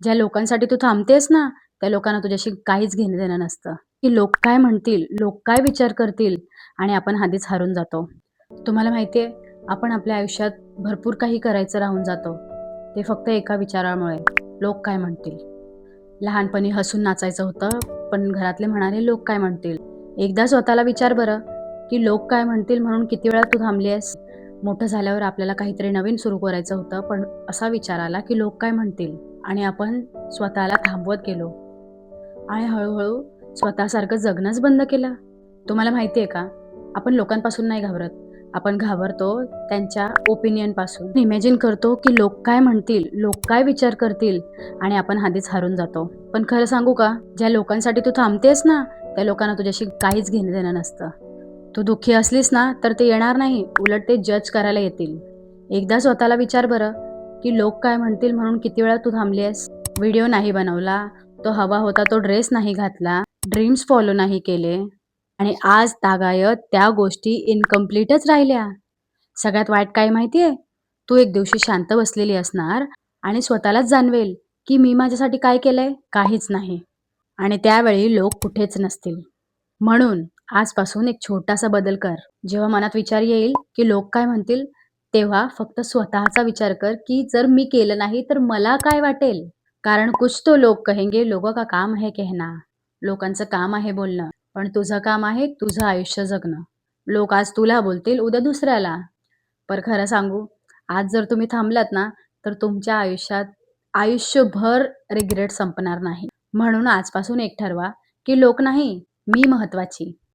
ज्या लोकांसाठी तू थांबतेस ना, त्या लोकांना तुझ्याशी काहीच घेणं-देणं नसतं. की लोक काय म्हणतील, लोक काय विचार करतील आणि आपण आधीच हारून जातो. तुम्हाला माहिती आहे, आपण आपल्या आयुष्यात भरपूर काही करायचं राहून जातो. ते फक्त एका विचारामुळे, लोक काय म्हणतील? लहानपणी हसून नाचायचं होतं, पण घरातले म्हणाले, "लोक काय म्हणतील?" एकदा स्वतःला विचार बरं, की लोक काय म्हणतील म्हणून किती वेळा तू थांबली आहेस? मोठं झाल्यावर आपल्याला काहीतरी नवीन सुरू करायचं होतं, पण असा विचार आला, की लोक काय म्हणतील? आणि आपण स्वतःला थांबवत गेलो आणि हळू-हळू स्वतःसारखं जगणंच बंद केलं. तुम्हाला माहिती आहे का? आपण लोकांपासून नाही घाबरत. आपण घाबरतो त्यांच्या ओपिनियनपासून. इमॅजिन करतो, की लोक काय म्हणतील? लोक काय विचार करतील? आणि आपण आधीच हारून जातो. पण खरं सांगू का? ज्या लोकांसाठी तू थांबतेस ना, त्या लोकांना तुझ्याशी काहीच घेणं-देणं नसतं. तू दुःखी असलीस ना, तर ते येणार नाही. उलट ते जज करायला येतील. एकदा स्वतःला विचार बरं, की लोक काय म्हणतील म्हणून किती वेळा तू थांबली आहेस? व्हिडिओ नाही बनवला, तो हवा होता तो ड्रेस नाही घातला, ड्रीम्स फॉलो नाही केले आणि आज तागायत त्या गोष्टी इनकम्प्लीटच राहिल्या. सगळ्यात वाईट काय माहितीये? तू एक दिवशी शांत बसलेली असणार आणि स्वतःलाच जाणवेल, की मी माझ्यासाठी काय केलंय? काहीच नाही. आणि त्यावेळी लोक कुठेच नसतील. म्हणून आजपासून एक छोटासा बदल कर. जेव्हा मनात विचार येईल, की लोक काय म्हणतील? तेव्हा फक्त स्वतःचा विचार कर, की जर मी केलं नाही तर मला काय वाटेल? कारण कुछ तो लोग कहेंगे, लोगों का काम है कहना. लोकांचं काम आहे बोलणं, पण तुझं काम आहे तुझं आयुष्य जगणं. लोक आज तुला बोलतील, उद्या दुसऱ्याला. पण खरं सांगू, आज जर तुम्ही थांबलात ना, तर तुमच्या आयुष्यात आयुष्यभर रिग्रेट संपणार नाही. म्हणून आजपासून एक ठरवा, की लोक नाही, मी महत्वाची.